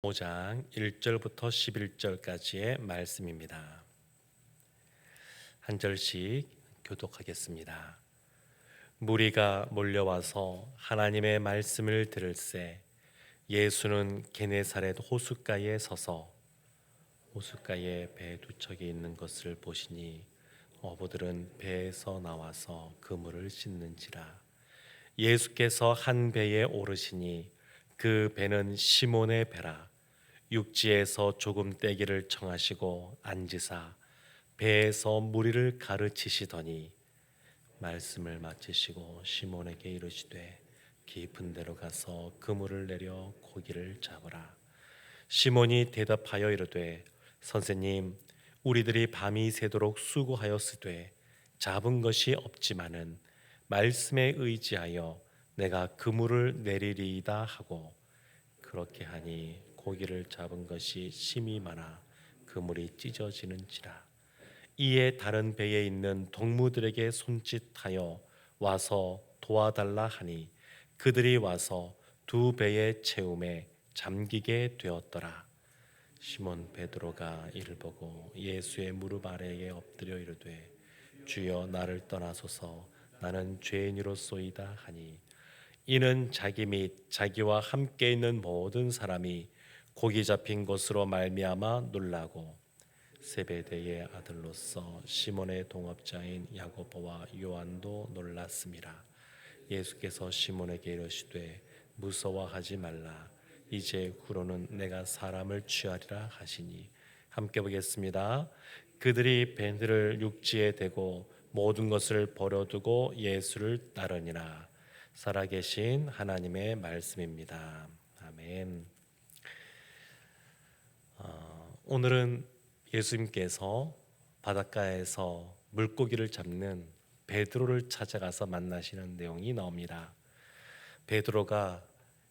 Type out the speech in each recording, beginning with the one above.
5장 1절부터 11절까지의 말씀입니다. 한 절씩 교독하겠습니다. 무리가 몰려와서 하나님의 말씀을 들을새 예수는 게네사렛 호숫가에 서서 호숫가에 배 두 척이 있는 것을 보시니 어부들은 배에서 나와서 그물을 씻는지라. 예수께서 한 배에 오르시니 그 배는 시몬의 배라. 육지에서 조금 떼기를 청하시고 앉으사 배에서 무리를 가르치시더니 말씀을 마치시고 시몬에게 이르시되 깊은 데로 가서 그물을 내려 고기를 잡으라. 시몬이 대답하여 이르되 선생님, 우리들이 밤이 새도록 수고하였으되 잡은 것이 없지만은 말씀에 의지하여 내가 그물을 내리리이다 하고 그렇게 하니 고기를 잡은 것이 심히 많아 그물이 찢어지는지라. 이에 다른 배에 있는 동무들에게 손짓하여 와서 도와달라 하니 그들이 와서 두 배의 채움에 잠기게 되었더라. 시몬 베드로가 이를 보고 예수의 무릎 아래에 엎드려 이르되 주여 나를 떠나소서 나는 죄인이로소이다 하니 이는 자기 및 자기와 함께 있는 모든 사람이 고기 잡힌 것으로 말미암아 놀라고 세베대의 아들로서 시몬의 동업자인 야고보와 요한도 놀랐습니다. 예수께서 시몬에게 이르시되 무서워하지 말라. 이제 후로는 내가 사람을 취하리라 하시니 함께 보겠습니다. 그들이 배를 육지에 대고 모든 것을 버려두고 예수를 따르니라. 살아계신 하나님의 말씀입니다. 아멘. 오늘은 예수님께서 바닷가에서 물고기를 잡는 베드로를 찾아가서 만나시는 내용이 나옵니다. 베드로가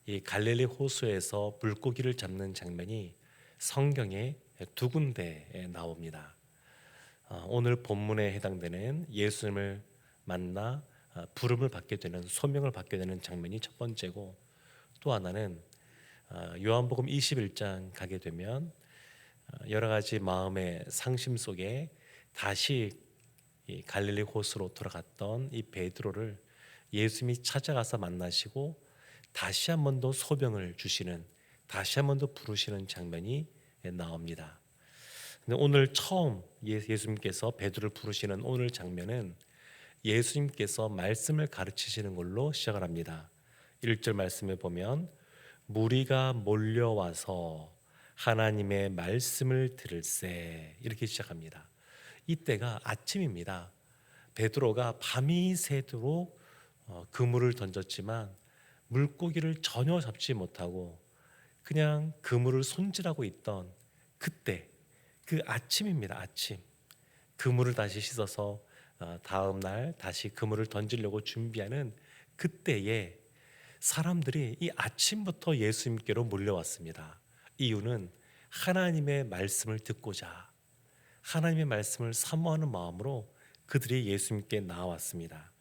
이 갈릴리 호수에서 물고기를 잡는 장면이 성경에 두 군데에 나옵니다. 오늘 본문에 해당되는 예수님을 만나 부름을 받게 되는, 소명을 받게 되는 장면이 첫 번째고, 또 하나는 요한복음 21장 가게 되면 여러 가지 마음의 상심 속에 다시 이 갈릴리 호수로 돌아갔던 이 베드로를 예수님이 찾아가서 만나시고 다시 한 번 더 소명을 주시는, 다시 한 번 더 부르시는 장면이 나옵니다. 근데 오늘 처음 예수님께서 베드로를 부르시는 오늘 장면은 예수님께서 말씀을 가르치시는 걸로 시작을 합니다. 1절 말씀에 보면 무리가 몰려와서 하나님의 말씀을 들을새 이렇게 시작합니다. 이때가 아침입니다. 베드로가 밤이 새도록 그물을 던졌지만 물고기를 전혀 잡지 못하고 그냥 그물을 손질하고 있던 그때, 그 아침입니다. 아침. 그물을 다시 씻어서 다음 날 다시 그물을 던지려고 준비하는 그때에 사람들이 이 아침부터 예수님께로 몰려왔습니다. 이유는 하나님의 말씀을 듣고자, 하나님의 말씀을 사모하는 마음으로 그들이 예수님께 나왔습니다.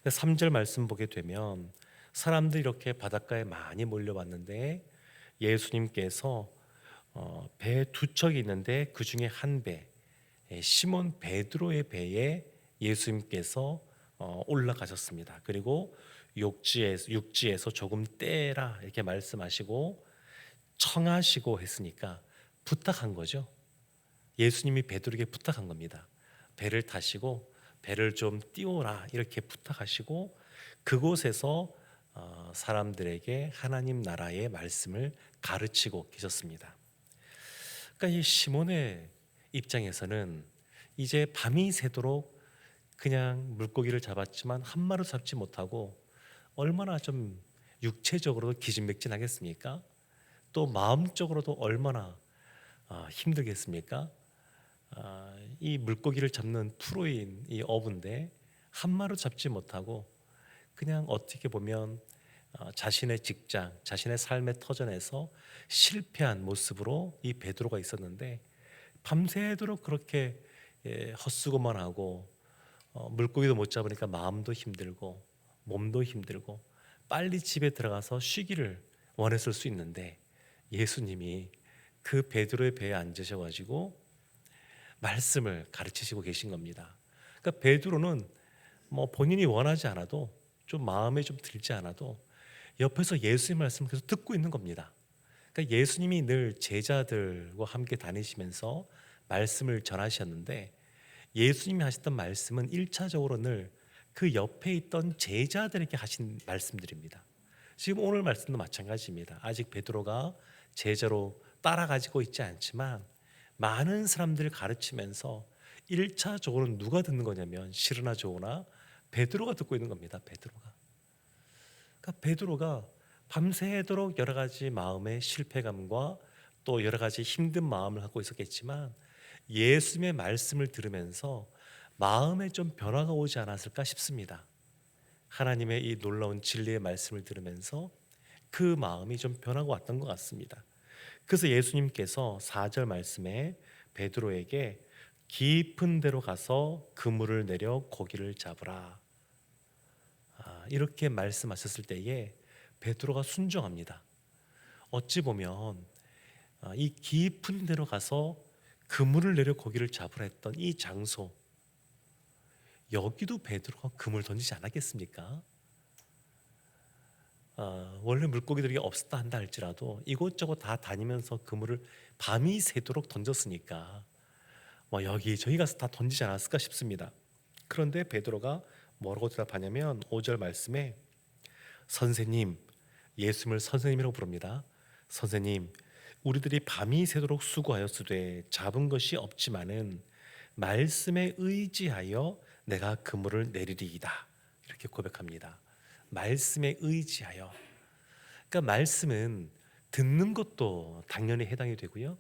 3절 말씀 보게 되면 사람들이 이렇게 바닷가에 많이 몰려왔는데 예수님께서 배 두 척이 있는데 그 중에 한 배, 시몬 베드로의 배에 예수님께서 올라가셨습니다. 그리고 육지에서 조금 떼라 이렇게 말씀하시고 청하시고 했으니까 부탁한 거죠. 예수님이 베드로에게 부탁한 겁니다. 배를 타시고 배를 좀 띄워라 이렇게 부탁하시고 그곳에서 사람들에게 하나님 나라의 말씀을 가르치고 계셨습니다. 그러니까 이 시몬의 입장에서는 이제 밤이 새도록 그냥 물고기를 잡았지만 한 마리 잡지 못하고 얼마나 좀 육체적으로도 기진맥진하겠습니까? 또 마음적으로도 얼마나 힘들겠습니까? 이 물고기를 잡는 프로인 이 어부인데 한 마리 잡지 못하고 그냥 어떻게 보면 자신의 직장, 자신의 삶의 터전에서 실패한 모습으로 이 베드로가 있었는데 밤새도록 그렇게 헛수고만 하고 물고기도 못 잡으니까 마음도 힘들고 몸도 힘들고 빨리 집에 들어가서 쉬기를 원했을 수 있는데 예수님이 그 베드로의 배에 앉으셔가지고 말씀을 가르치시고 계신 겁니다. 그러니까 베드로는 뭐 본인이 원하지 않아도, 좀 마음에 좀 들지 않아도 옆에서 예수님 말씀을 계속 듣고 있는 겁니다. 그러니까 예수님이 늘 제자들과 함께 다니시면서 말씀을 전하셨는데, 예수님이 하셨던 말씀은 1차적으로 늘 그 옆에 있던 제자들에게 하신 말씀들입니다. 지금 오늘 말씀도 마찬가지입니다. 아직 베드로가 제자로 따라가지고 있지 않지만 많은 사람들을 가르치면서 1차적으로 누가 듣는 거냐면, 싫으나 좋으나 베드로가 듣고 있는 겁니다. 베드로가. 그러니까 베드로가 밤새도록 여러 가지 마음의 실패감과 또 여러 가지 힘든 마음을 갖고 있었겠지만, 예수님의 말씀을 들으면서 마음에 좀 변화가 오지 않았을까 싶습니다. 하나님의 이 놀라운 진리의 말씀을 들으면서 그 마음이 좀 변하고 왔던 것 같습니다. 그래서 예수님께서 4절 말씀에 베드로에게 깊은 데로 가서 그물을 내려 고기를 잡으라, 이렇게 말씀하셨을 때에 베드로가 순종합니다. 어찌 보면 이 깊은 데로 가서 그물을 내려 고기를 잡으라 했던 이 장소, 여기도 베드로가 그물 던지지 않았겠습니까? 원래 물고기들이 없었다 한다 할지라도 이곳저곳 다 다니면서 그물을 밤이 새도록 던졌으니까 뭐 여기저기 가서 다 던지지 않았을까 싶습니다. 그런데 베드로가 뭐라고 대답하냐면 5절 말씀에 선생님, 예수님을 선생님이라고 부릅니다. 선생님, 우리들이 밤이 새도록 수고하였으되 잡은 것이 없지만은 말씀에 의지하여 내가 그물을 내리리이다, 이렇게 고백합니다. 말씀에 의지하여. 그러니까 말씀은 듣는 것도 당연히 해당이 되고요,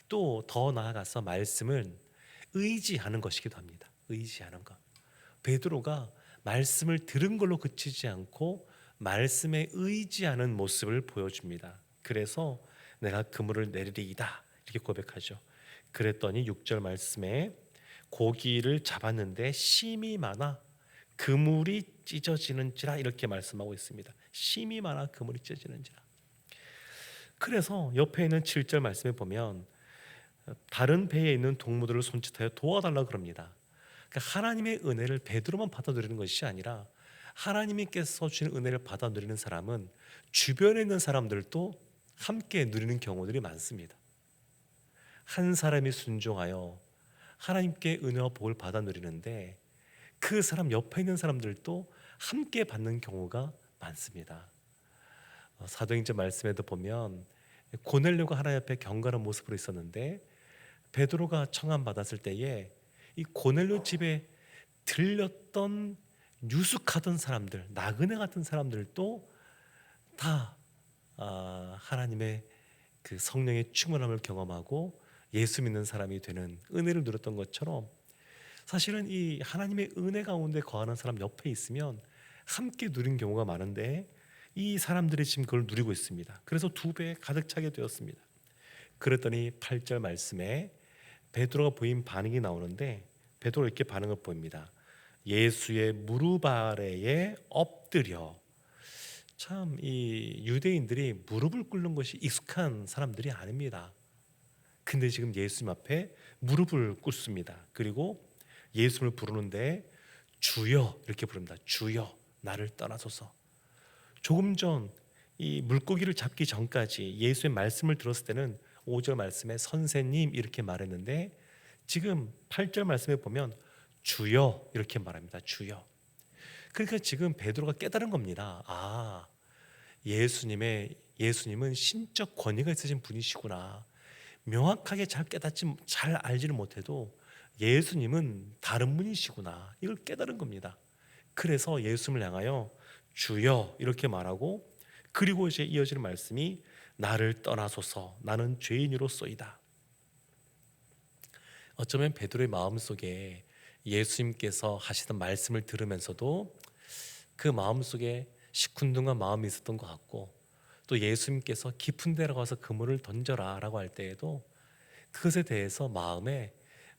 또 더 나아가서 말씀은 의지하는 것이기도 합니다. 의지하는 것. 베드로가 말씀을 들은 걸로 그치지 않고 말씀에 의지하는 모습을 보여줍니다. 그래서 내가 그물을 내리리이다, 이렇게 고백하죠. 그랬더니 6절 말씀에 고기를 잡았는데 심이 많아 그물이 찢어지는지라, 이렇게 말씀하고 있습니다. 심이 많아 그물이 찢어지는지라. 그래서 옆에 있는 7절 말씀에 보면 다른 배에 있는 동무들을 손짓하여 도와달라 그럽니다. 그러니까 하나님의 은혜를 베드로만 받아 누리는 것이 아니라 하나님께서 주신 은혜를 받아 누리는 사람은 주변에 있는 사람들도 함께 누리는 경우들이 많습니다. 한 사람이 순종하여 하나님께 은혜와 복을 받아 누리는데 그 사람 옆에 있는 사람들도 함께 받는 경우가 많습니다. 사도행전 말씀에도 보면 고넬료가 하나님 앞에 경건한 모습으로 있었는데 베드로가 청함 받았을 때에 이 고넬료 집에 들렸던 유숙하던 사람들, 나그네 같은 사람들도 다 하나님의 그 성령의 충만함을 경험하고 예수 믿는 사람이 되는 은혜를 누렸던 것처럼, 사실은 이 하나님의 은혜 가운데 거하는 사람 옆에 있으면 함께 누린 경우가 많은데 이 사람들이 지금 그걸 누리고 있습니다. 그래서 2배 가득 차게 되었습니다. 그랬더니 8절 말씀에 베드로가 보인 반응이 나오는데 베드로가 이렇게 반응을 보입니다. 예수의 무릎 아래에 엎드려. 참 이 유대인들이 무릎을 꿇는 것이 익숙한 사람들이 아닙니다. 근데 지금 예수님 앞에 무릎을 꿇습니다. 그리고 예수님을 부르는데 주여, 이렇게 부릅니다. 주여, 나를 떠나소서. 조금 전 이 물고기를 잡기 전까지 예수의 말씀을 들었을 때는 5절 말씀에 선생님 이렇게 말했는데 지금 8절 말씀에 보면 주여, 이렇게 말합니다. 주여. 그러니까 지금 베드로가 깨달은 겁니다. 예수님은 신적 권위가 있으신 분이시구나. 명확하게 잘 알지는 못해도 예수님은 다른 분이시구나, 이걸 깨달은 겁니다. 그래서 예수님을 향하여 주여, 이렇게 말하고, 그리고 이제 이어지는 말씀이 나를 떠나소서, 나는 죄인으로소이다. 어쩌면 베드로의 마음속에 예수님께서 하시던 말씀을 들으면서도 그 마음속에 시큰둥한 마음이 있었던 것 같고, 또 예수님께서 깊은 데로 가서 그물을 던져라 라고 할 때에도 그것에 대해서 마음에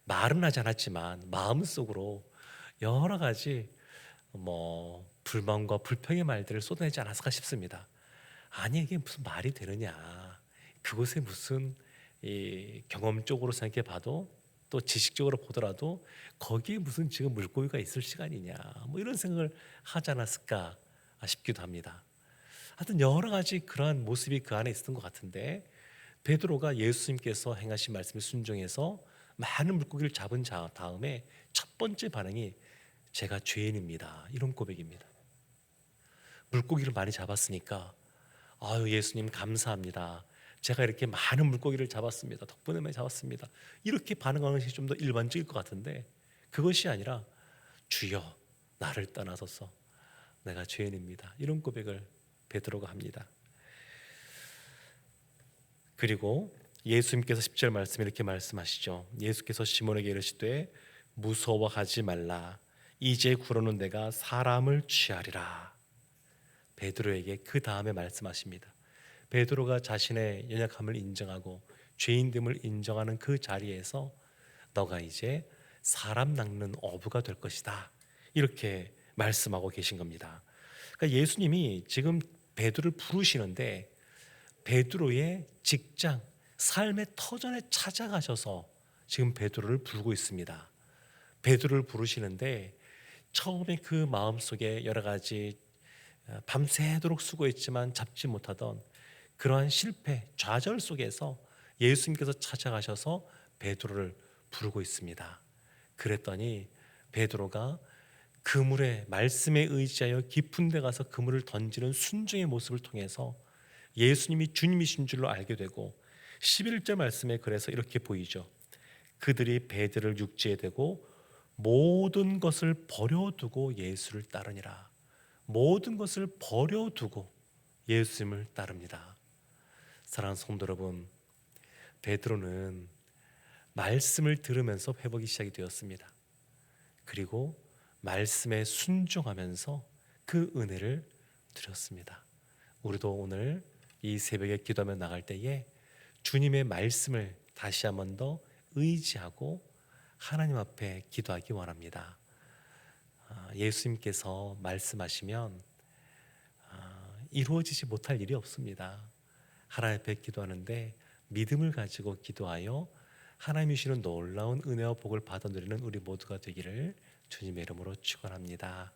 말은 하지 않았지만 마음속으로 여러 가지 불만과 불평의 말들을 쏟아내지 않았을까 싶습니다. 아니, 이게 무슨 말이 되느냐, 그것에 무슨 이 경험적으로 생각해 봐도 또 지식적으로 보더라도 거기에 무슨 지금 물고기가 있을 시간이냐 뭐 이런 생각을 하지 않았을까 싶기도 합니다. 하여튼 여러 가지 그러한 모습이 그 안에 있었던 것 같은데 베드로가 예수님께서 행하신 말씀에 순종해서 많은 물고기를 잡은 다음에 첫 번째 반응이 제가 죄인입니다. 이런 고백입니다. 물고기를 많이 잡았으니까 아유 예수님 감사합니다. 제가 이렇게 많은 물고기를 잡았습니다. 덕분에 많이 잡았습니다. 이렇게 반응하는 것이 좀 더 일반적일 것 같은데 그것이 아니라 주여 나를 떠나소서 내가 죄인입니다. 이런 고백을 베드로가 합니다. 그리고 예수님께서 10절 말씀에 이렇게 말씀하시죠. 예수께서 시몬에게 이르시되 무서워하지 말라 이제 구로는 내가 사람을 취하리라. 베드로에게 그 다음에 말씀하십니다. 베드로가 자신의 연약함을 인정하고 죄인됨을 인정하는 그 자리에서 너가 이제 사람 낚는 어부가 될 것이다. 이렇게 말씀하고 계신 겁니다. 그러니까 예수님이 지금 베드로를 부르시는데 베드로의 직장, 삶의 터전에 찾아가셔서 지금 베드로를 부르고 있습니다. 베드로를 부르시는데 처음에 그 마음속에 여러 가지 밤새도록 수고했지만 잡지 못하던 그러한 실패, 좌절 속에서 예수님께서 찾아가셔서 베드로를 부르고 있습니다. 그랬더니 베드로가 그물에 말씀에 의지하여 깊은 데 가서 그물을 던지는 순종의 모습을 통해서 예수님이 주님이신 줄로 알게 되고 11절 말씀에 그래서 이렇게 보이죠. 그들이 베드로를 육지에 대고 모든 것을 버려두고 예수를 따르니라. 모든 것을 버려두고 예수님을 따릅니다. 사랑하는 성도 여러분, 베드로는 말씀을 들으면서 회복이 시작이 되었습니다. 그리고 말씀에 순종하면서 그 은혜를 누렸습니다. 우리도 오늘 이 새벽에 기도하며 나갈 때에 주님의 말씀을 다시 한 번 더 의지하고 하나님 앞에 기도하기 원합니다. 예수님께서 말씀하시면 이루어지지 못할 일이 없습니다. 하나님 앞에 기도하는데 믿음을 가지고 기도하여 하나님이 주시는 놀라운 은혜와 복을 받아 누리는 우리 모두가 되기를 주님의 이름으로 축원합니다.